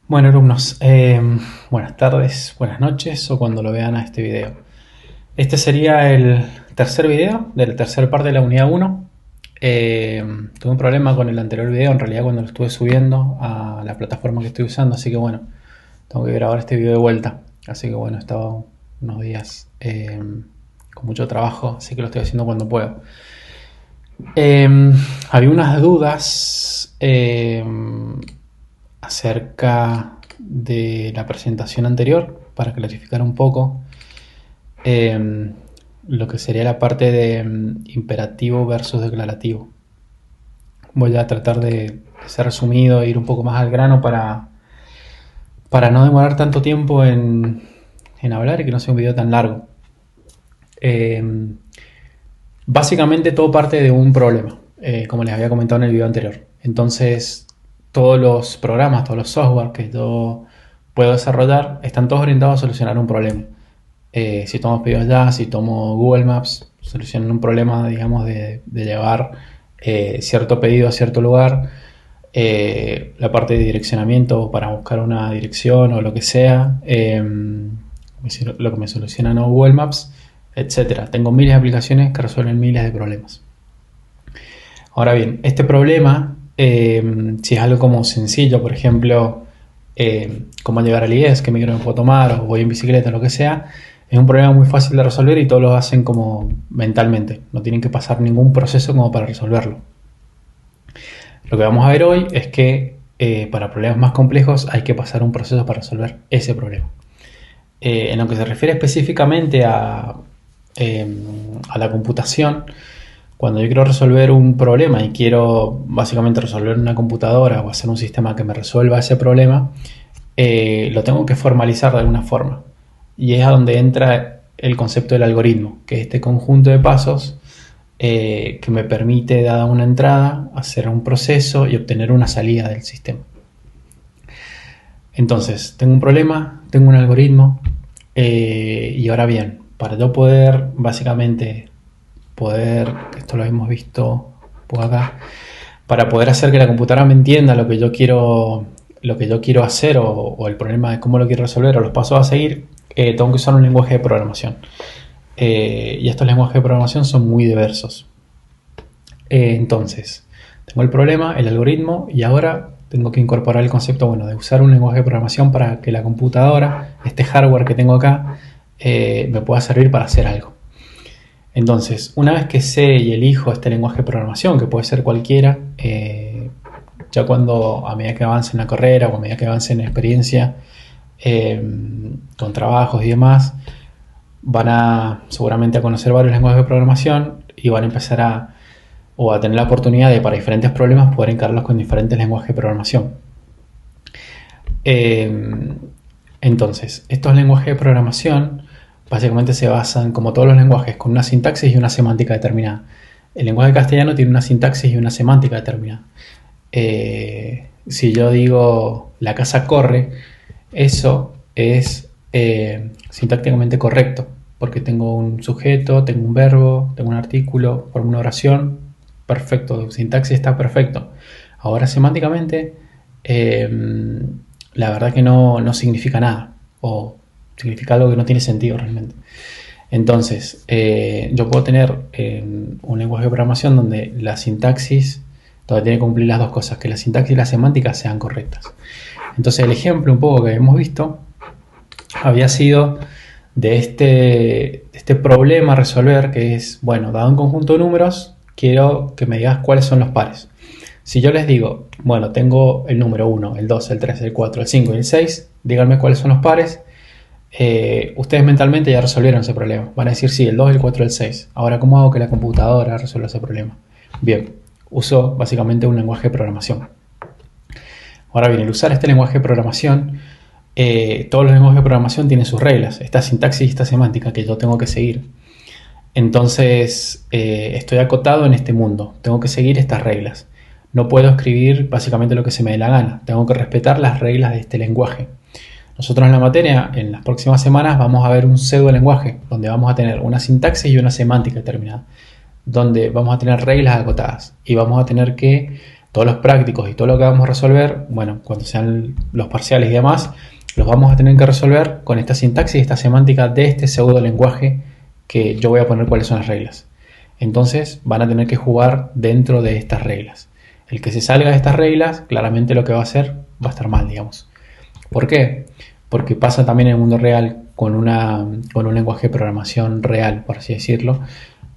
Bueno, alumnos, buenas tardes, buenas noches o cuando lo vean a este video. Este sería el tercer video de la tercera parte de la unidad 1. Tuve un problema con el anterior video, en realidad cuando lo estuve subiendo a la plataforma que estoy usando, así que bueno, tengo que grabar este video de vuelta. Así que bueno, he estado unos días con mucho trabajo, así que lo estoy haciendo cuando puedo. Había unas dudas acerca de la presentación anterior para clarificar un poco lo que sería la parte de imperativo versus declarativo. Voy a tratar de ser resumido e ir un poco más al grano para no demorar tanto tiempo en hablar y que no sea un video tan largo. Básicamente todo parte de un problema, como les había comentado en el video anterior. Entonces, todos los programas, todos los software que yo puedo desarrollar están todos orientados a solucionar un problema. Si tomo pedidos ya, si tomo Google Maps, solucionan un problema, digamos, de llevar cierto pedido a cierto lugar. La parte de direccionamiento para buscar una dirección o lo que sea, lo que me soluciona no Google Maps, etcétera. Tengo miles de aplicaciones que resuelven miles de problemas. Ahora bien, este problema, si es algo como sencillo, por ejemplo, cómo llegar al IES, qué micro me puedo tomar, o voy en bicicleta, lo que sea, es un problema muy fácil de resolver y todos lo hacen como mentalmente. No tienen que pasar ningún proceso como para resolverlo. Lo que vamos a ver hoy es que para problemas más complejos hay que pasar un proceso para resolver ese problema. En lo que se refiere específicamente a la computación, cuando yo quiero resolver un problema y quiero básicamente resolver una computadora o hacer un sistema que me resuelva ese problema, lo tengo que formalizar de alguna forma. Y es a donde entra el concepto del algoritmo, que es este conjunto de pasos que me permite, dada una entrada, hacer un proceso y obtener una salida del sistema. Entonces, tengo un problema, tengo un algoritmo, y ahora bien, para yo poder, básicamente, esto lo hemos visto por acá, para poder hacer que la computadora me entienda lo que yo quiero hacer o el problema de cómo lo quiero resolver o los pasos a seguir, tengo que usar un lenguaje de programación. Y estos lenguajes de programación son muy diversos. Entonces, tengo el problema, el algoritmo, y ahora tengo que incorporar el concepto, de usar un lenguaje de programación para que la computadora, este hardware que tengo acá, me pueda servir para hacer algo. Entonces, una vez que sé y elijo este lenguaje de programación, que puede ser cualquiera, ya a medida que avance en la carrera o a medida que avance en la experiencia, con trabajos y demás, van seguramente a conocer varios lenguajes de programación y van a empezar a tener la oportunidad de, para diferentes problemas, poder encararlos con diferentes lenguajes de programación. Entonces, estos lenguajes de programación básicamente se basan, como todos los lenguajes, con una sintaxis y una semántica determinada. El lenguaje castellano tiene una sintaxis y una semántica determinada. Si yo digo la casa corre, eso es sintácticamente correcto, porque tengo un sujeto, tengo un verbo, tengo un artículo, formo una oración, perfecto, sintaxis está perfecto. Ahora semánticamente, la verdad que no significa nada, o significa algo que no tiene sentido realmente. Entonces, yo puedo tener un lenguaje de programación donde la sintaxis todavía tiene que cumplir las dos cosas, que la sintaxis y la semántica sean correctas. Entonces, el ejemplo un poco que hemos visto había sido de este problema a resolver, que es, dado un conjunto de números, quiero que me digas cuáles son los pares. Si yo les digo, tengo el número 1, el 2, el 3, el 4, el 5 y el 6, díganme cuáles son los pares. Ustedes mentalmente ya resolvieron ese problema. Van a decir, sí, el 2, el 4, el 6. Ahora, ¿cómo hago que la computadora resuelva ese problema? Bien, uso básicamente un lenguaje de programación. Ahora bien, el usar este lenguaje de programación, todos los lenguajes de programación tienen sus reglas, esta sintaxis y esta semántica que yo tengo que seguir. Entonces, estoy acotado en este mundo, tengo que seguir estas reglas. No puedo escribir básicamente lo que se me dé la gana, tengo que respetar las reglas de este lenguaje. Nosotros en la materia, en las próximas semanas, vamos a ver un pseudo lenguaje, donde vamos a tener una sintaxis y una semántica determinada, donde vamos a tener reglas acotadas y vamos a tener que Todos los prácticos y todo lo que vamos a resolver, bueno, cuando sean los parciales y demás, los vamos a tener que resolver con esta sintaxis, esta semántica de este pseudo lenguaje que yo voy a poner cuáles son las reglas. Entonces van a tener que jugar dentro de estas reglas. El que se salga de estas reglas, claramente lo que va a hacer va a estar mal, digamos. ¿Por qué? Porque pasa también en el mundo real con un lenguaje de programación real, por así decirlo,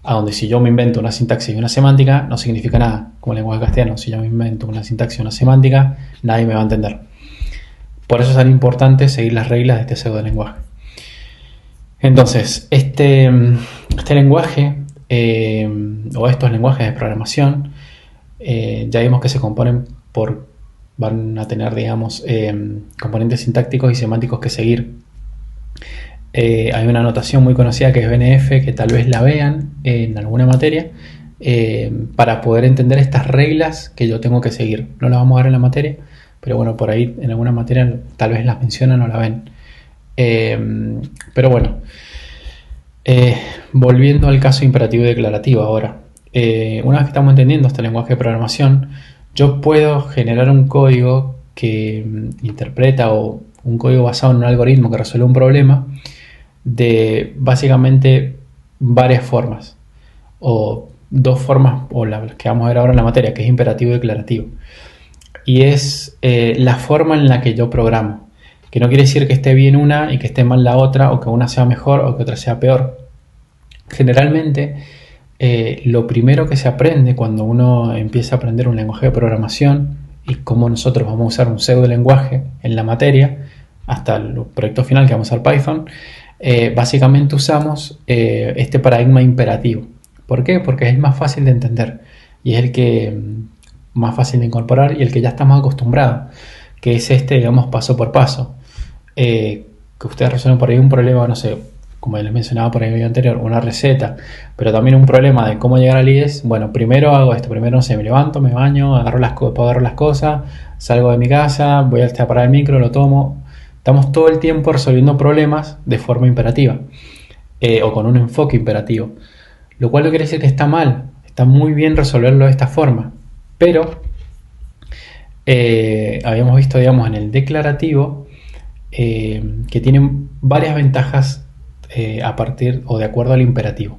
a donde si yo me invento una sintaxis y una semántica, no significa nada. Como el lenguaje castellano, si yo me invento una sintaxis y una semántica, nadie me va a entender. Por eso es tan importante seguir las reglas de este pseudo lenguaje. Entonces, este lenguaje o estos lenguajes de programación ya vimos que se componen van a tener, digamos, componentes sintácticos y semánticos que seguir. Hay una notación muy conocida que es BNF, que tal vez la vean en alguna materia, para poder entender estas reglas que yo tengo que seguir. No las vamos a ver en la materia, pero bueno, por ahí en alguna materia tal vez las mencionan o la ven. Pero bueno, volviendo al caso imperativo y declarativo ahora. Una vez que estamos entendiendo este lenguaje de programación, yo puedo generar un código que interpreta o un código basado en un algoritmo que resuelve un problema de básicamente varias formas, o dos formas, o las que vamos a ver ahora en la materia, que es imperativo y declarativo. Y es la forma en la que yo programo, que no quiere decir que esté bien una y que esté mal la otra, o que una sea mejor o que otra sea peor. Generalmente, lo primero que se aprende cuando uno empieza a aprender un lenguaje de programación y cómo nosotros vamos a usar un pseudo lenguaje en la materia, hasta el proyecto final que vamos a usar Python, básicamente usamos este paradigma imperativo. ¿Por qué? Porque es el más fácil de entender y es el que más fácil de incorporar y el que ya estamos acostumbrados, que es este, digamos, paso por paso. Que ustedes resuelven por ahí un problema, no sé, como les mencionaba por ahí en el video anterior, una receta, pero también un problema de cómo llegar al IES. Bueno, primero hago esto, primero no sé, me levanto, me baño, agarro las cosas, salgo de mi casa, voy a parar el micro, lo tomo. Estamos todo el tiempo resolviendo problemas de forma imperativa o con un enfoque imperativo, lo cual no quiere decir que está mal, está muy bien resolverlo de esta forma, pero habíamos visto, digamos, en el declarativo que tienen varias ventajas a partir o de acuerdo al imperativo.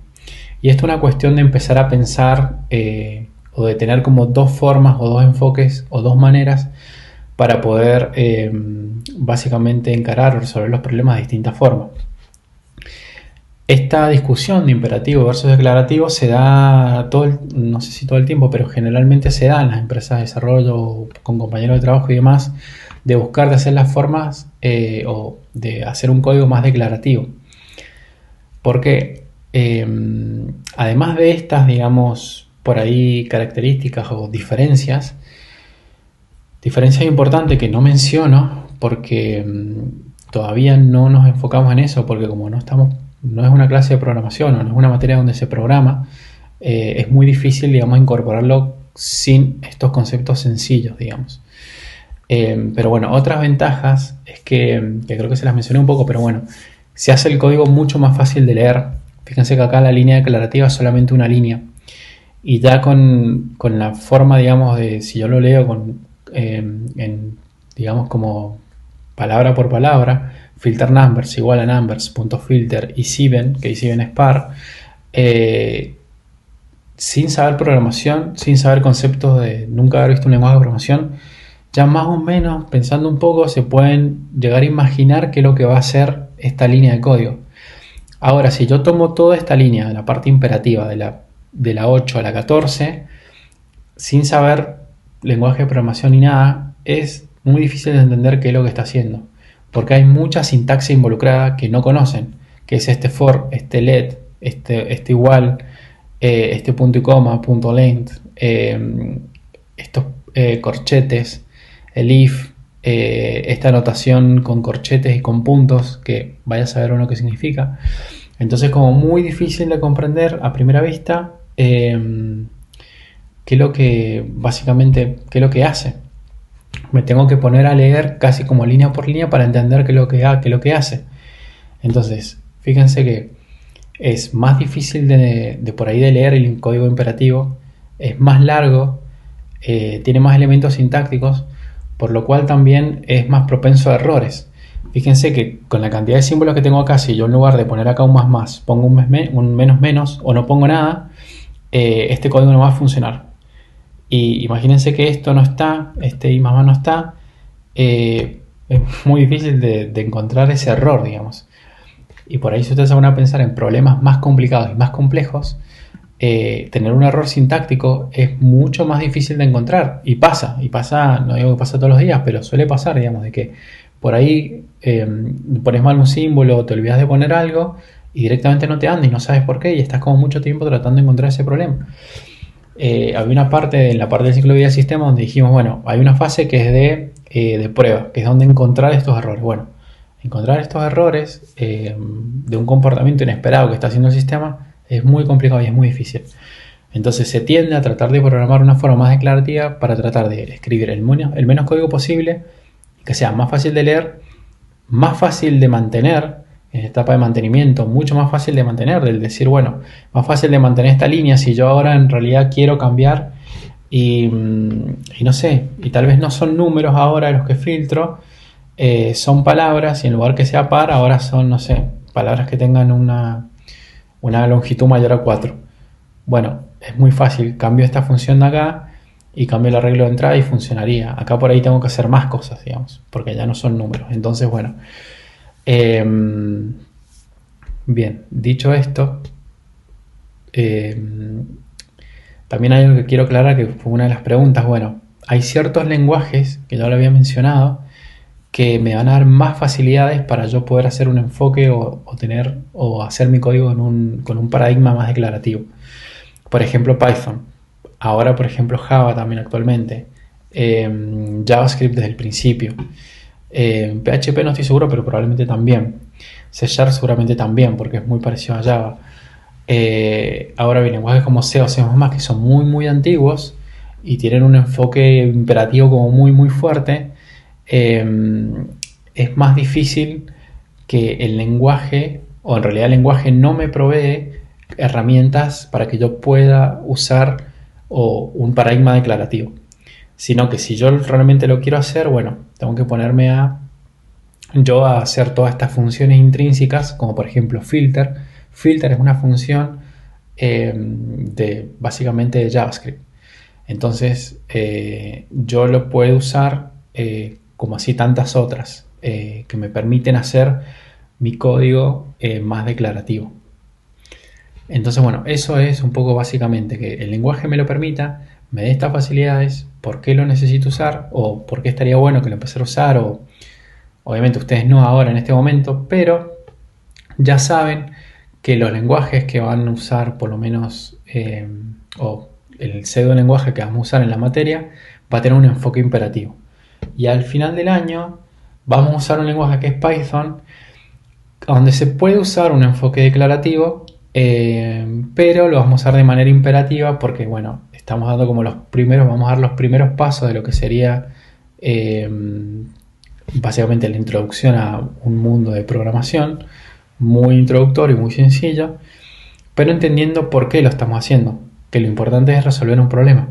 Y esto es una cuestión de empezar a pensar o de tener como dos formas o dos enfoques o dos maneras para poder básicamente encarar o resolver los problemas de distintas formas. Esta discusión de imperativo versus declarativo se da no sé si todo el tiempo, pero generalmente se da en las empresas de desarrollo con compañeros de trabajo y demás, de buscar de hacer las formas o de hacer un código más declarativo. Porque además de estas, digamos, por ahí características o diferencias importantes que no menciono porque todavía no nos enfocamos en eso, porque como no es una clase de programación o no es una materia donde se programa, es muy difícil, digamos, incorporarlo sin estos conceptos sencillos, digamos. Pero bueno, otras ventajas es que creo que se las mencioné un poco, pero bueno, se hace el código mucho más fácil de leer. Fíjense que acá la línea declarativa es solamente una línea. Y ya con la forma, digamos, de si yo lo leo digamos, como palabra por palabra, filter numbers igual a numbers.filter y Sieben, que Sieben es par, sin saber programación, sin saber conceptos de nunca haber visto un lenguaje de programación, ya más o menos, pensando un poco, se pueden llegar a imaginar qué es lo que va a hacer esta línea de código. Ahora, si yo tomo toda esta línea, de la parte imperativa, de la 8 a la 14, sin saber lenguaje de programación ni nada, es muy difícil de entender qué es lo que está haciendo. Porque hay mucha sintaxis involucrada que no conocen, que es este for, este let, este igual, este punto y coma, punto length, estos corchetes, el if, esta notación con corchetes y con puntos, que vaya a saber uno qué significa. Entonces, como muy difícil de comprender a primera vista qué es lo que básicamente qué es lo que hace. Me tengo que poner a leer casi como línea por línea para entender qué es lo que hace. Entonces, fíjense que es más difícil de por ahí de leer el código imperativo, es más largo, tiene más elementos sintácticos, por lo cual también es más propenso a errores. Fíjense que con la cantidad de símbolos que tengo acá, si yo en lugar de poner acá un más pongo un menos o no pongo nada, este código no va a funcionar. Y imagínense que esto no está, este i más no está, es muy difícil de encontrar ese error, digamos. Y por ahí si ustedes se van a pensar en problemas más complicados y más complejos, tener un error sintáctico es mucho más difícil de encontrar. Y pasa, no digo que pasa todos los días, pero suele pasar, digamos, de que por ahí pones mal un símbolo, te olvidas de poner algo y directamente no te anda y no sabes por qué y estás como mucho tiempo tratando de encontrar ese problema. Había una parte en la parte del ciclo de vida del sistema donde dijimos, bueno, hay una fase que es de prueba, que es donde encontrar estos errores. Bueno, encontrar estos errores de un comportamiento inesperado que está haciendo el sistema es muy complicado y es muy difícil. Entonces se tiende a tratar de programar una forma más declarativa para tratar de escribir el menos código posible, que sea más fácil de leer, más fácil de mantener en esta etapa de mantenimiento, mucho más fácil de mantener, del decir, bueno, más fácil de mantener esta línea si yo ahora en realidad quiero cambiar y no sé, y tal vez no son números ahora los que filtro, son palabras y en lugar que sea par, ahora son, no sé, palabras que tengan una longitud mayor a 4. Bueno, es muy fácil, cambio esta función de acá y cambio el arreglo de entrada y funcionaría. Acá por ahí tengo que hacer más cosas, digamos, porque ya no son números. Entonces, bueno, bien, dicho esto, también hay algo que quiero aclarar, que fue una de las preguntas. Bueno, hay ciertos lenguajes que ya lo había mencionado que me van a dar más facilidades para yo poder hacer un enfoque o hacer mi código con un paradigma más declarativo. Por ejemplo, Python. Ahora, por ejemplo, Java también actualmente. JavaScript desde el principio. PHP no estoy seguro, pero probablemente también. C# seguramente también, porque es muy parecido a Java. Ahora bien, lenguajes como C o C++, que son muy, muy antiguos y tienen un enfoque imperativo como muy, muy fuerte, es más difícil que el lenguaje, o en realidad el lenguaje no me provee herramientas para que yo pueda usar un paradigma declarativo, sino que si yo realmente lo quiero hacer, bueno, tengo que ponerme a hacer todas estas funciones intrínsecas, como por ejemplo filter. Filter es una función básicamente de JavaScript. Entonces yo lo puedo usar como así tantas otras que me permiten hacer mi código más declarativo. Entonces, bueno, eso es un poco básicamente que el lenguaje me lo permita, me dé estas facilidades, por qué lo necesito usar o por qué estaría bueno que lo empezara a usar, o obviamente ustedes no ahora en este momento, pero ya saben que los lenguajes que van a usar por lo menos, o el pseudo lenguaje que vamos a usar en la materia, va a tener un enfoque imperativo. Y al final del año vamos a usar un lenguaje que es Python, donde se puede usar un enfoque declarativo, pero lo vamos a usar de manera imperativa porque, bueno, estamos dando como vamos a dar los primeros pasos de lo que sería básicamente la introducción a un mundo de programación muy introductorio y muy sencillo, pero entendiendo por qué lo estamos haciendo, que lo importante es resolver un problema.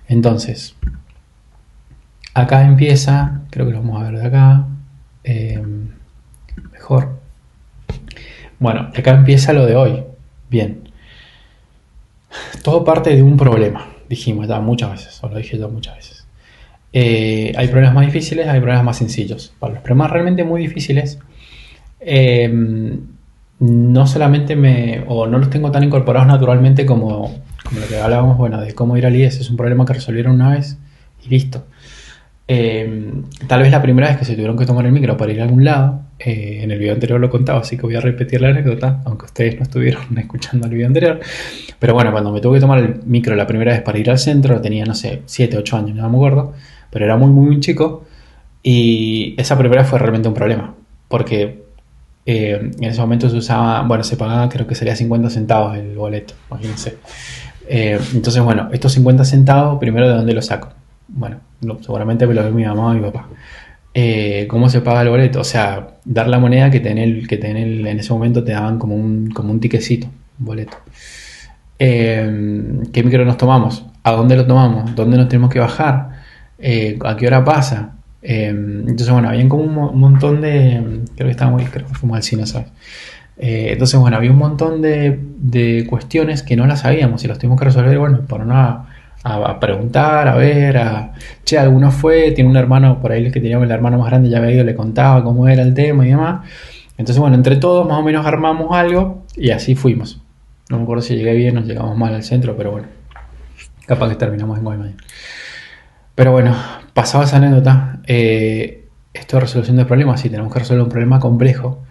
Entonces, acá empieza, creo que lo vamos a ver de acá, mejor. Bueno, acá empieza lo de hoy. Bien. Todo parte de un problema, dijimos ya muchas veces, o lo dije ya muchas veces. Hay problemas más difíciles, hay problemas más sencillos. Para los problemas realmente muy difíciles, no solamente no los tengo tan incorporados naturalmente como lo que hablábamos, bueno, de cómo ir al IES. Es un problema que resolvieron una vez y listo. Tal vez la primera vez que se tuvieron que tomar el micro para ir a algún lado, en el video anterior lo contaba, así que voy a repetir la anécdota, aunque ustedes no estuvieron escuchando el video anterior. Pero bueno, cuando me tuve que tomar el micro la primera vez para ir al centro, tenía, no sé, 7, 8 años, no me acuerdo, pero era muy, muy, muy chico, y esa primera fue realmente un problema, porque en ese momento se pagaba, creo que sería 50 centavos el boleto, imagínense. Entonces, bueno, estos 50 centavos, primero, ¿de dónde los saco? Bueno, seguramente me lo dio mi mamá o mi papá. ¿Cómo se paga el boleto? O sea, dar la moneda que en ese momento te daban como un tiquecito, un boleto. ¿Qué micro nos tomamos? ¿A dónde lo tomamos? ¿Dónde nos tenemos que bajar? ¿A qué hora pasa? Entonces, bueno, había como un montón de... creo que fuimos al cine, ¿sabes? Entonces, bueno, había un montón de cuestiones que no las sabíamos y las tuvimos que resolver, bueno, por a preguntar, a ver, che, alguno fue, tiene un hermano por ahí, el que teníamos el hermano más grande ya había ido, le contaba cómo era el tema y demás. Entonces, bueno, entre todos más o menos armamos algo y así fuimos. No me acuerdo si llegué bien o llegamos mal al centro, pero bueno, capaz que terminamos en Guaymallén. Pero bueno, pasaba esa anécdota. Esto de resolución de problemas, si tenemos que resolver un problema complejo,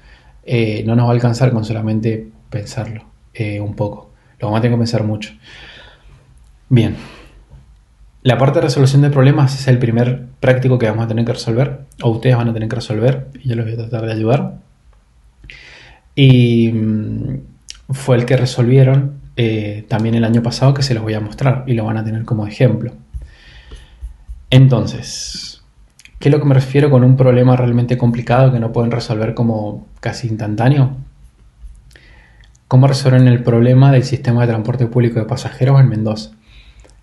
no nos va a alcanzar con solamente pensarlo un poco. Lo vamos a tener que pensar mucho. Bien, la parte de resolución de problemas es el primer práctico que vamos a tener que resolver, o ustedes van a tener que resolver, y yo les voy a tratar de ayudar. Y fue el que resolvieron también el año pasado, que se los voy a mostrar y lo van a tener como ejemplo. Entonces, ¿qué es lo que me refiero con un problema realmente complicado que no pueden resolver como casi instantáneo? ¿Cómo resuelven el problema del sistema de transporte público de pasajeros en Mendoza?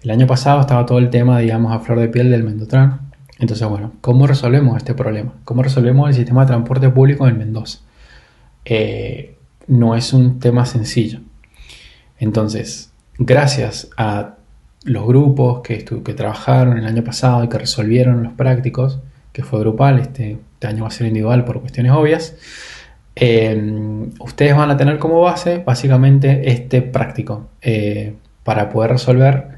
El año pasado estaba todo el tema, digamos, a flor de piel del Mendotran. Entonces, bueno, ¿cómo resolvemos este problema? ¿Cómo resolvemos el sistema de transporte público en Mendoza? No es un tema sencillo. Entonces, gracias a los grupos que trabajaron el año pasado y que resolvieron los prácticos, que fue grupal, este año va a ser individual por cuestiones obvias, ustedes van a tener como base básicamente este práctico para poder resolver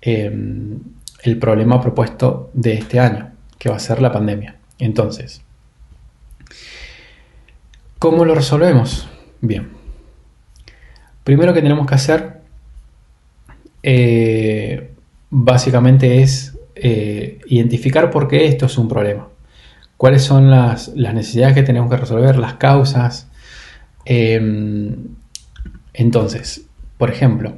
el problema propuesto de este año, que va a ser la pandemia. Entonces, ¿cómo lo resolvemos? Bien, primero que tenemos que hacer básicamente es identificar por qué esto es un problema. ¿Cuáles son las necesidades que tenemos que resolver? Las causas. Entonces, por ejemplo,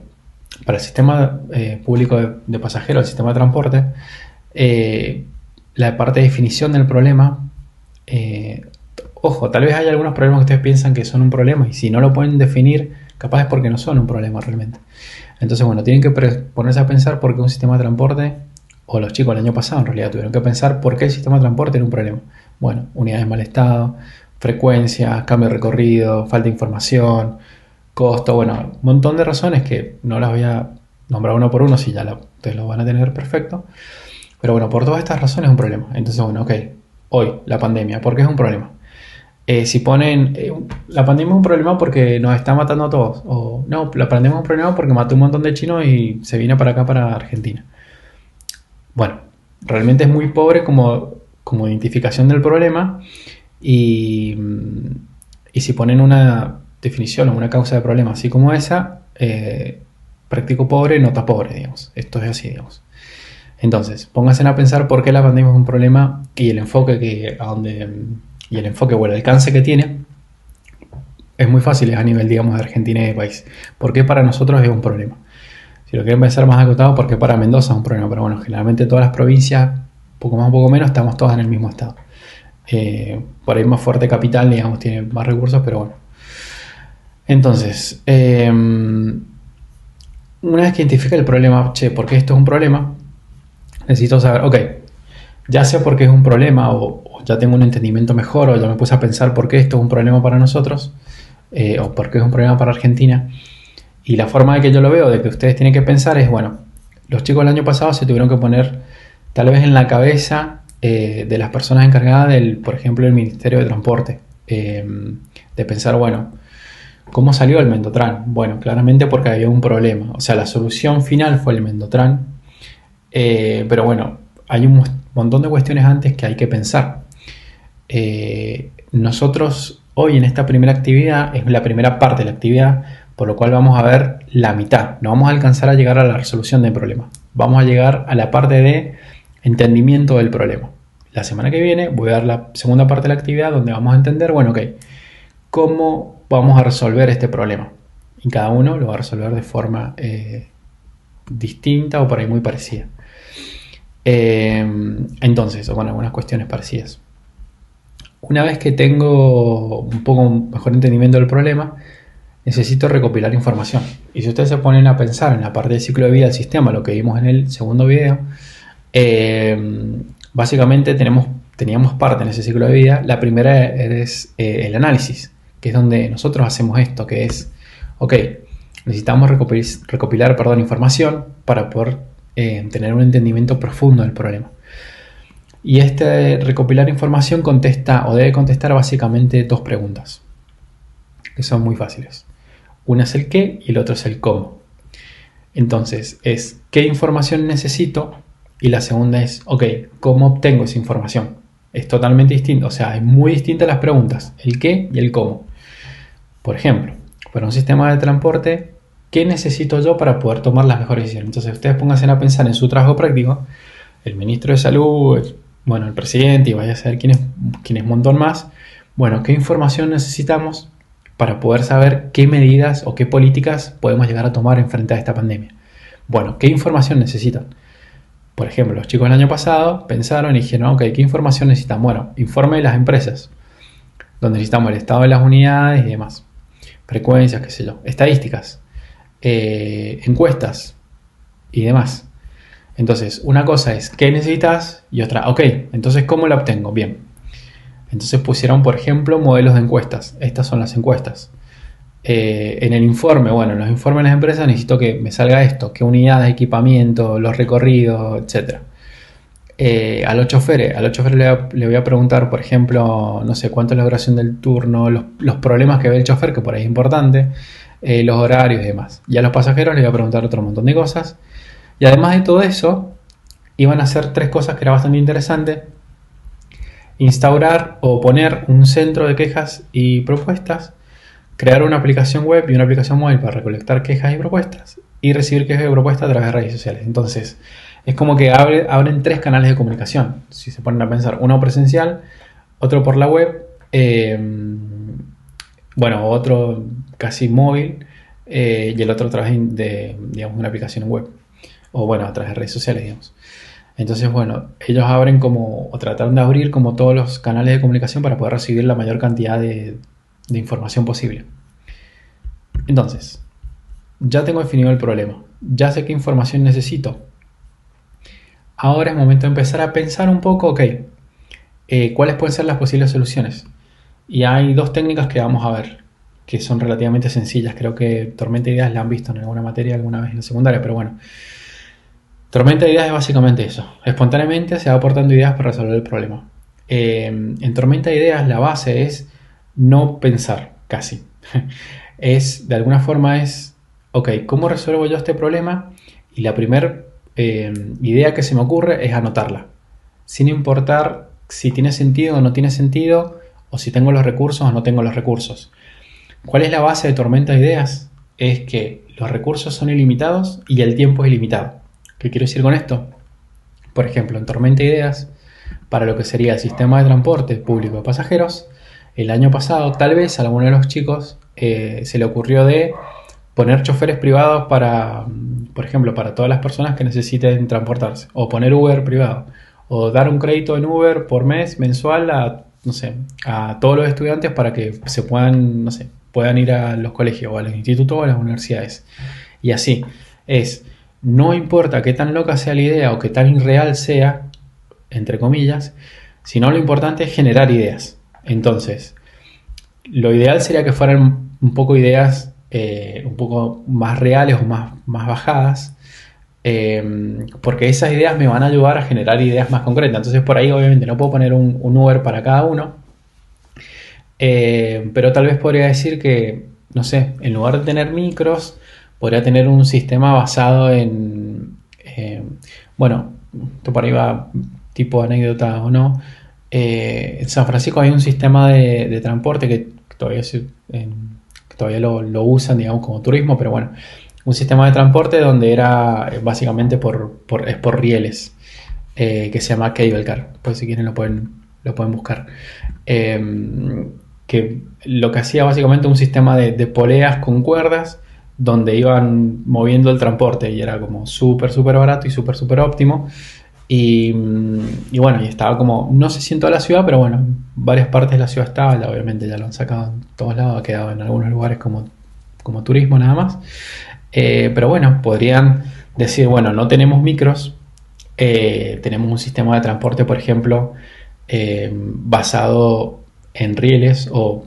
para el sistema público de pasajeros, el sistema de transporte, la parte de definición del problema, ojo, tal vez haya algunos problemas que ustedes piensan que son un problema y si no lo pueden definir, capaz es porque no son un problema realmente. Entonces, bueno, tienen que ponerse a pensar por qué un sistema de transporte, o los chicos el año pasado en realidad tuvieron que pensar por qué el sistema de transporte era un problema. Bueno, unidades en mal estado, frecuencia, cambio de recorrido, falta de información, costo, bueno, un montón de razones que no las voy a nombrar uno por uno, si ya ustedes lo van a tener perfecto. Pero bueno, por todas estas razones es un problema. Entonces, bueno, ok, hoy la pandemia, ¿por qué es un problema? Si ponen, la pandemia es un problema porque nos está matando a todos, o no, la pandemia es un problema porque mató un montón de chinos y se viene para acá, para Argentina. Bueno, realmente es muy pobre como identificación del problema y si ponen una definición o una causa de problema así como esa, práctico pobre, nota pobre, digamos. Esto es así, digamos. Entonces, pónganse a pensar por qué la pandemia es un problema y el enfoque o el alcance que tiene es muy fácil, es a nivel, digamos, de Argentina y de país. ¿Por qué para nosotros es un problema? Si lo quieren pensar más acotado, ¿por qué para Mendoza es un problema? Pero bueno, generalmente todas las provincias, poco más o poco menos, estamos todas en el mismo estado. Por ahí más fuerte capital, digamos, tiene más recursos, pero bueno. Entonces, una vez que identifique el problema, ¿por qué esto es un problema? Necesito saber, ok, ya sé por qué es un problema o ya tengo un entendimiento mejor o ya me puse a pensar por qué esto es un problema para nosotros o por qué es un problema para Argentina. Y la forma de que yo lo veo, de que ustedes tienen que pensar es, bueno, los chicos el año pasado se tuvieron que poner tal vez en la cabeza de las personas encargadas por ejemplo, del Ministerio de Transporte, de pensar, bueno, ¿cómo salió el Mendotran? Bueno, claramente porque había un problema. O sea, la solución final fue el Mendotran. Pero bueno, hay un montón de cuestiones antes que hay que pensar. Nosotros hoy en esta primera actividad, es la primera parte de la actividad, por lo cual vamos a ver la mitad. No vamos a alcanzar a llegar a la resolución del problema. Vamos a llegar a la parte de entendimiento del problema. La semana que viene voy a dar la segunda parte de la actividad donde vamos a entender, bueno, ok, cómo vamos a resolver este problema. Y cada uno lo va a resolver de forma distinta o por ahí muy parecida. Entonces, o con algunas cuestiones parecidas. Una vez que tengo un poco mejor entendimiento del problema, necesito recopilar información. Y si ustedes se ponen a pensar en la parte del ciclo de vida del sistema, lo que vimos en el segundo video, básicamente teníamos parte en ese ciclo de vida. La primera es el análisis, que es donde nosotros hacemos esto, que es, ok, necesitamos recopilar información para poder tener un entendimiento profundo del problema. Y este recopilar información contesta o debe contestar básicamente dos preguntas, que son muy fáciles. Una es el qué y el otro es el cómo. Entonces es qué información necesito y la segunda es, ok, ¿cómo obtengo esa información? Es totalmente distinto, o sea, es muy distinta las preguntas, el qué y el cómo. Por ejemplo, para un sistema de transporte, ¿qué necesito yo para poder tomar las mejores decisiones? Entonces ustedes pónganse a pensar en su trabajo práctico, el ministro de salud, el presidente y vaya a saber quién es un montón más. Bueno, ¿qué información necesitamos para poder saber qué medidas o qué políticas podemos llegar a tomar en frente a esta pandemia? Bueno, ¿qué información necesitan? Por ejemplo, los chicos el año pasado pensaron y dijeron, ok, ¿qué información necesitan? Bueno, informe de las empresas, donde necesitamos el estado de las unidades y demás. Frecuencias, qué sé yo, estadísticas, encuestas y demás. Entonces, una cosa es qué necesitas y otra, ok, entonces ¿cómo la obtengo? Bien. Entonces pusieron, por ejemplo, modelos de encuestas. Estas son las encuestas. En el informe, bueno, en los informes de las empresas necesito que me salga esto, qué unidades, equipamiento, los recorridos, etc. A los choferes le voy a preguntar, por ejemplo, no sé, cuánto es la duración del turno, los problemas que ve el chofer, que por ahí es importante, los horarios y demás. Y a los pasajeros les voy a preguntar otro montón de cosas. Y además de todo eso, iban a hacer tres cosas que era bastante interesante. Instaurar o poner un centro de quejas y propuestas, crear una aplicación web y una aplicación móvil para recolectar quejas y propuestas y recibir quejas y propuestas a través de redes sociales. Entonces, es como que abren tres canales de comunicación, si se ponen a pensar. Uno presencial, otro por la web, otro casi móvil y el otro a través de, digamos, una aplicación web. O a través de redes sociales, digamos. Entonces, ellos abren o tratan de abrir como todos los canales de comunicación para poder recibir la mayor cantidad de información posible. Entonces, ya tengo definido el problema, ya sé qué información necesito. Ahora es momento de empezar a pensar un poco, ok, ¿cuáles pueden ser las posibles soluciones? Y hay dos técnicas que vamos a ver, que son relativamente sencillas. Creo que Tormenta de Ideas la han visto en alguna materia alguna vez en la secundaria, pero bueno. Tormenta de Ideas es básicamente eso. Espontáneamente se va aportando ideas para resolver el problema. En Tormenta de Ideas la base es no pensar, casi. De alguna forma ok, ¿cómo resuelvo yo este problema? Y la primera idea que se me ocurre es anotarla. Sin importar si tiene sentido o no tiene sentido, o si tengo los recursos o no tengo los recursos. ¿Cuál es la base de Tormenta de Ideas? Es que los recursos son ilimitados y el tiempo es ilimitado. ¿Qué quiero decir con esto? Por ejemplo, en Tormenta de Ideas, para lo que sería el sistema de transporte público de pasajeros, el año pasado tal vez a alguno de los chicos se le ocurrió de poner choferes privados para, por ejemplo, para todas las personas que necesiten transportarse, o poner Uber privado, o dar un crédito en Uber por mes mensual a todos los estudiantes para que se puedan ir a los colegios o a los institutos o a las universidades. Y así no importa qué tan loca sea la idea o qué tan irreal sea, entre comillas, sino lo importante es generar ideas. Entonces, lo ideal sería que fueran un poco ideas un poco más reales o más bajadas, porque esas ideas me van a ayudar a generar ideas más concretas. Entonces, por ahí obviamente no puedo poner un Uber para cada uno, pero tal vez podría decir que, no sé, en lugar de tener micros, podría tener un sistema basado en, esto por ahí va tipo anécdota o no. En San Francisco hay un sistema de transporte que todavía lo usan, digamos, como turismo, pero bueno, un sistema de transporte donde era básicamente por rieles, que se llama Cable Car. Pues si quieren lo pueden buscar. Que lo que hacía básicamente un sistema de poleas con cuerdas donde iban moviendo el transporte y era como súper barato y súper óptimo. Y estaba como, no sé si en toda la ciudad, pero varias partes de la ciudad estaba, obviamente ya lo han sacado en todos lados, ha quedado en algunos lugares como como turismo nada más. Pero bueno, podrían decir, bueno, no tenemos micros, tenemos un sistema de transporte, por ejemplo, basado en rieles o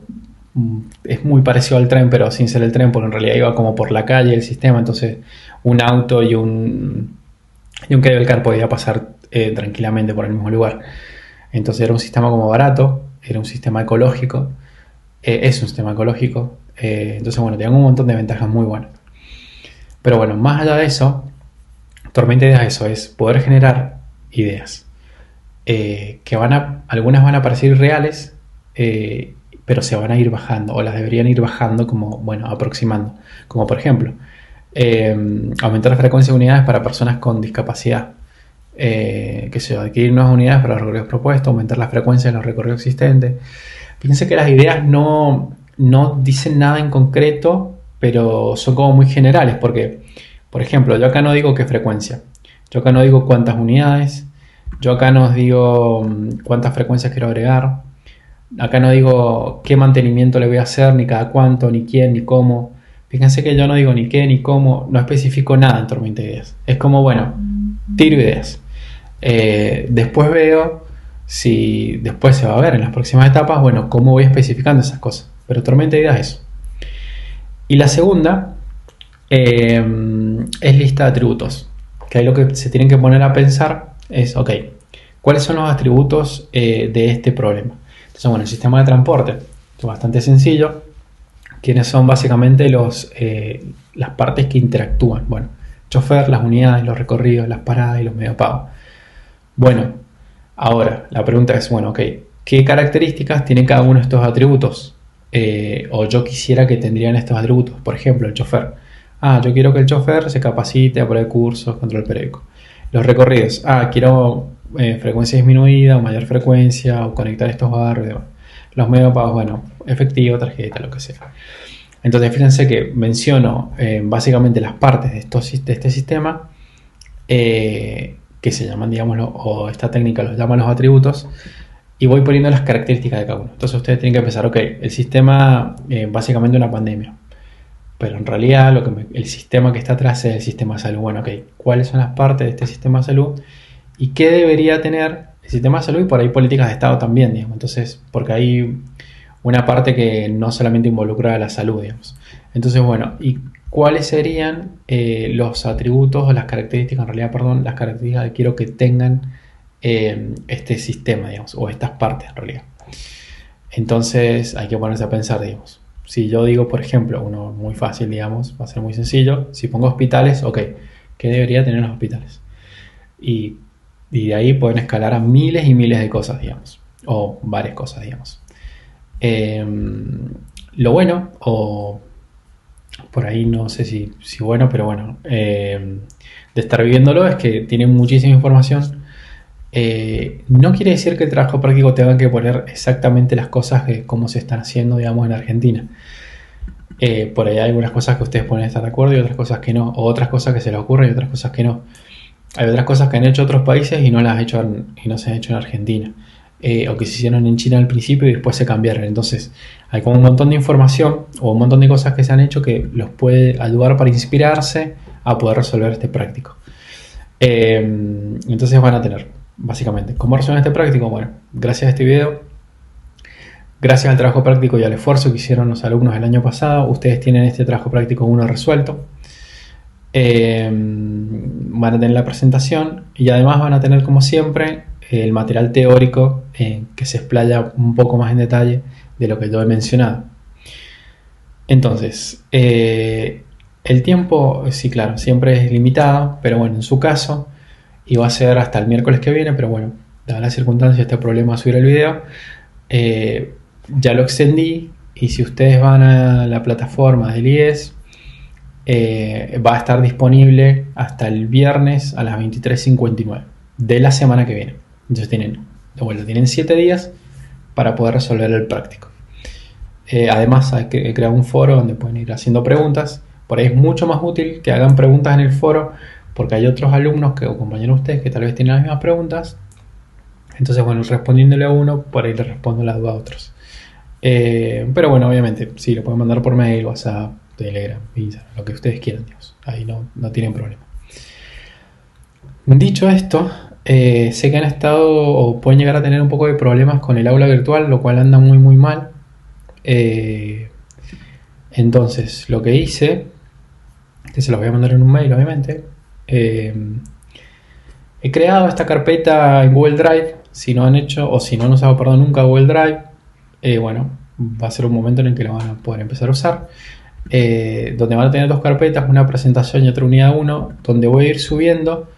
es muy parecido al tren, pero sin ser el tren, porque en realidad iba como por la calle el sistema, entonces un auto y un cable car podía pasar tranquilamente por el mismo lugar. Entonces era un sistema como barato, era un sistema ecológico, es un sistema ecológico, entonces bueno, tenían un montón de ventajas muy buenas. Pero bueno, más allá de eso, Tormenta de Ideas eso es poder generar ideas que algunas van a parecer reales, pero se van a ir bajando, o las deberían ir bajando como, bueno, aproximando. Como por ejemplo, aumentar la frecuencia de unidades para personas con discapacidad. Que se adquirir nuevas unidades para los recorridos propuestos, aumentar la frecuencia de los recorridos existentes. Fíjense que las ideas no dicen nada en concreto, pero son como muy generales, porque, por ejemplo, yo acá no digo qué frecuencia, yo acá no digo cuántas unidades, yo acá no digo cuántas frecuencias quiero agregar, acá no digo qué mantenimiento le voy a hacer, ni cada cuánto, ni quién, ni cómo. Fíjense que yo no digo ni qué, ni cómo, no especifico nada en Tormenta de Ideas. Es como, bueno, tiro ideas. Después veo si después se va a ver en las próximas etapas, bueno, cómo voy especificando esas cosas. Pero Tormenta de Ideas es eso. Y la segunda es lista de atributos. Que ahí lo que se tienen que poner a pensar es, ok, ¿cuáles son los atributos de este problema? Entonces, bueno, el sistema de transporte es bastante sencillo. ¿Quiénes son básicamente las partes que interactúan? Bueno, chofer, las unidades, los recorridos, las paradas y los medios de pago. Bueno, ahora la pregunta es, bueno, ok, ¿qué características tiene cada uno de estos atributos? O yo quisiera que tendrían estos atributos. Por ejemplo, el chofer. Yo quiero que el chofer se capacite, apruebe cursos, control periódico. Los recorridos. Quiero frecuencia disminuida o mayor frecuencia o conectar estos barrios. Los medios de pago, bueno, efectivo, tarjeta, lo que sea. Entonces, fíjense que menciono básicamente las partes de este sistema que se llaman, digamos, o esta técnica los llama los atributos, y voy poniendo las características de cada uno. Entonces ustedes tienen que pensar, ok, el sistema básicamente una pandemia, pero en realidad el sistema que está atrás es el sistema de salud. Bueno, ok, ¿cuáles son las partes de este sistema de salud? ¿Y qué debería tener el sistema de salud? Y por ahí políticas de Estado también, digamos. Entonces, porque hay una parte que no solamente involucra a la salud, digamos. Entonces, bueno, ¿y cuáles serían los atributos o las características, en realidad, perdón, las características que quiero que tengan este sistema, digamos, o estas partes, en realidad? Entonces, hay que ponerse a pensar, digamos. Si yo digo, por ejemplo, uno muy fácil, digamos, va a ser muy sencillo. Si pongo hospitales, ok, ¿qué debería tener los hospitales? Y de ahí pueden escalar a miles y miles de cosas, digamos, o varias cosas, digamos. Lo bueno, o por ahí no sé si bueno, pero bueno, de estar viviéndolo es que tiene muchísima información. No quiere decir que el trabajo práctico tenga que poner exactamente las cosas que cómo se están haciendo, digamos, en Argentina. Por ahí hay algunas cosas que ustedes pueden estar de acuerdo y otras cosas que no, o otras cosas que se les ocurren y otras cosas que no. Hay otras cosas que han hecho otros países y no las han hecho y no se han hecho en Argentina. O que se hicieron en China al principio y después se cambiaron. Entonces hay como un montón de información o un montón de cosas que se han hecho que los puede ayudar para inspirarse a poder resolver este práctico. Entonces van a tener, básicamente, ¿cómo resolver este práctico? Bueno, gracias a este video, gracias al trabajo práctico y al esfuerzo que hicieron los alumnos el año pasado, ustedes tienen este trabajo práctico 1 resuelto. Van a tener la presentación y además van a tener, como siempre, el material teórico que se explaya un poco más en detalle de lo que yo he mencionado. Entonces, el tiempo, sí, claro, siempre es limitado, pero bueno, en su caso, iba a ser hasta el miércoles que viene, pero bueno, dadas las circunstancias, este problema de subir el video, ya lo extendí, y si ustedes van a la plataforma del IES, va a estar disponible hasta el viernes a las 23:59 de la semana que viene. Entonces tienen 7 días para poder resolver el práctico. Además he creado un foro donde pueden ir haciendo preguntas. Por ahí es mucho más útil que hagan preguntas en el foro, porque hay otros alumnos o compañeros de ustedes que tal vez tienen las mismas preguntas. Entonces, bueno, respondiéndole a uno, por ahí le respondo la duda a otros. Pero bueno, obviamente, sí, lo pueden mandar por mail, WhatsApp, Telegram, Instagram, lo que ustedes quieran, Dios. Ahí no tienen problema. Dicho esto, sé que han estado o pueden llegar a tener un poco de problemas con el aula virtual, lo cual anda muy muy mal. Entonces, lo que hice, que se los voy a mandar en un mail, obviamente, he creado esta carpeta en Google Drive. Si no han hecho, o si no han usado, perdón, nunca Google Drive, bueno, va a ser un momento en el que lo van a poder empezar a usar. Donde van a tener dos carpetas, una presentación y otra unidad 1, donde voy a ir subiendo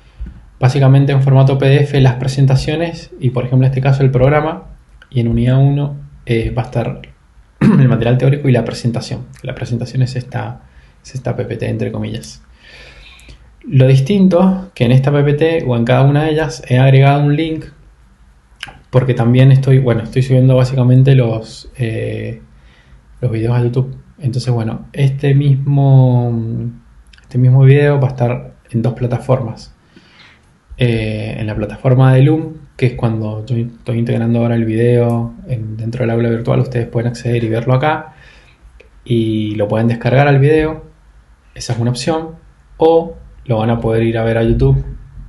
básicamente en formato PDF las presentaciones y, por ejemplo, en este caso el programa, y en unidad 1 va a estar el material teórico y la presentación. La presentación es esta PPT, entre comillas. Lo distinto que en esta PPT o en cada una de ellas he agregado un link, porque también estoy subiendo básicamente los videos a YouTube. Entonces, bueno, este mismo video va a estar en dos plataformas. En la plataforma de Loom, que es cuando yo estoy integrando ahora el video dentro del aula virtual, ustedes pueden acceder y verlo acá y lo pueden descargar al video, esa es una opción, o lo van a poder ir a ver a YouTube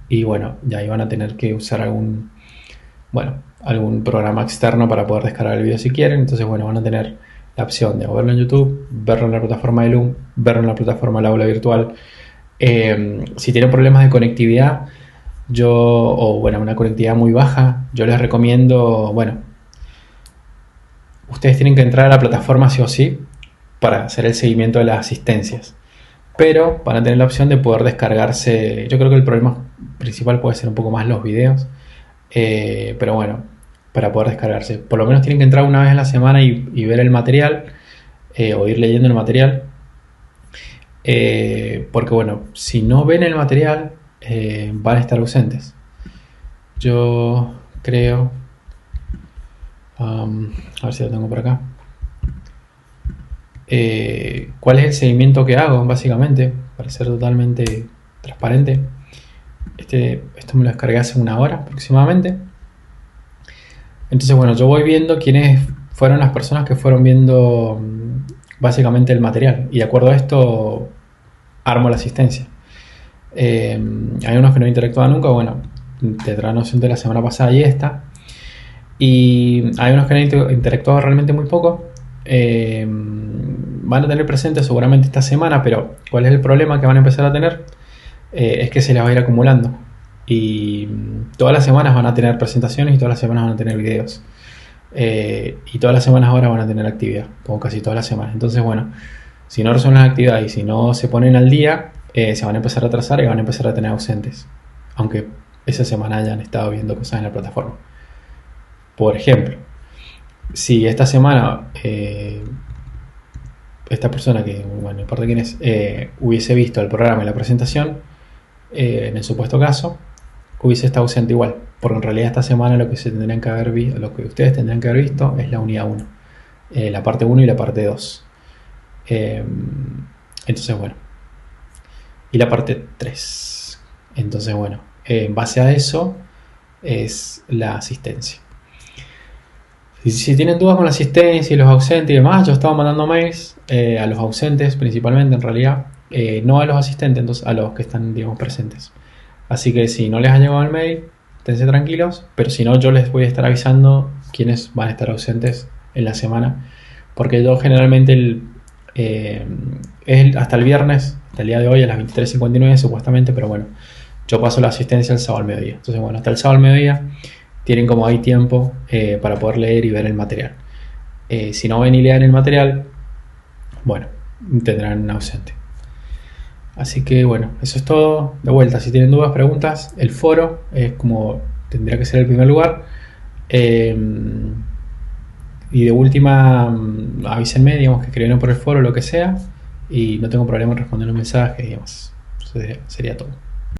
y bueno, ya ahí van a tener que usar algún programa externo para poder descargar el video si quieren. Entonces, bueno, van a tener la opción de verlo en YouTube, verlo en la plataforma de Loom, verlo en la plataforma del aula virtual. Si tienen problemas de conectividad, una conectividad muy baja, yo les recomiendo, ustedes tienen que entrar a la plataforma sí o sí para hacer el seguimiento de las asistencias, pero van a tener la opción de poder descargarse. Yo creo que el problema principal puede ser un poco más los videos, pero bueno, para poder descargarse, por lo menos tienen que entrar una vez a la semana y ver el material, o ir leyendo el material, porque bueno, si no ven el material, van a estar ausentes. Yo creo, a ver si lo tengo por acá, cuál es el seguimiento que hago básicamente, para ser totalmente transparente. Esto me lo descargué hace una hora aproximadamente. Entonces, bueno, yo voy viendo quiénes fueron las personas que fueron viendo básicamente el material, y de acuerdo a esto armo la asistencia. Hay unos que no interactúan nunca, bueno, tendrán noción de la semana pasada y esta, y hay unos que han interactuado realmente muy poco. Van a tener presente seguramente esta semana, pero ¿cuál es el problema que van a empezar a tener? Es que se les va a ir acumulando y todas las semanas van a tener presentaciones y todas las semanas van a tener videos, y todas las semanas ahora van a tener actividad, como casi todas las semanas. Entonces, bueno, si no resuelven las actividades y si no se ponen al día, se van a empezar a atrasar y van a empezar a tener ausentes, aunque esa semana hayan estado viendo cosas en la plataforma. Por ejemplo, si esta semana esta persona, que bueno, no importa quién es, hubiese visto el programa y la presentación, en el supuesto caso, hubiese estado ausente igual, porque en realidad esta semana lo que ustedes tendrían que haber visto es la unidad 1, la parte 1 y la parte 2. Entonces, bueno, y la parte 3. Entonces, bueno, en base a eso es la asistencia. Si tienen dudas con la asistencia y los ausentes y demás, yo estaba mandando mails a los ausentes principalmente, en realidad, no a los asistentes, entonces a los que están, digamos, presentes. Así que si no les ha llegado el mail, esténse tranquilos, pero si no, yo les voy a estar avisando quiénes van a estar ausentes en la semana, porque yo generalmente es hasta el viernes, hasta el día de hoy a las 23:59 supuestamente, pero bueno, yo paso la asistencia el sábado al mediodía. Entonces, bueno, hasta el sábado al mediodía tienen como ahí tiempo para poder leer y ver el material. Si no ven y leen el material, bueno, tendrán un ausente. Así que bueno, eso es todo. De vuelta, si tienen dudas, preguntas, el foro es como tendría que ser el primer lugar. Y de última, avísenme, digamos, que escribieron por el foro, lo que sea, y no tengo problema en responder los mensajes y demás. Eso sería todo.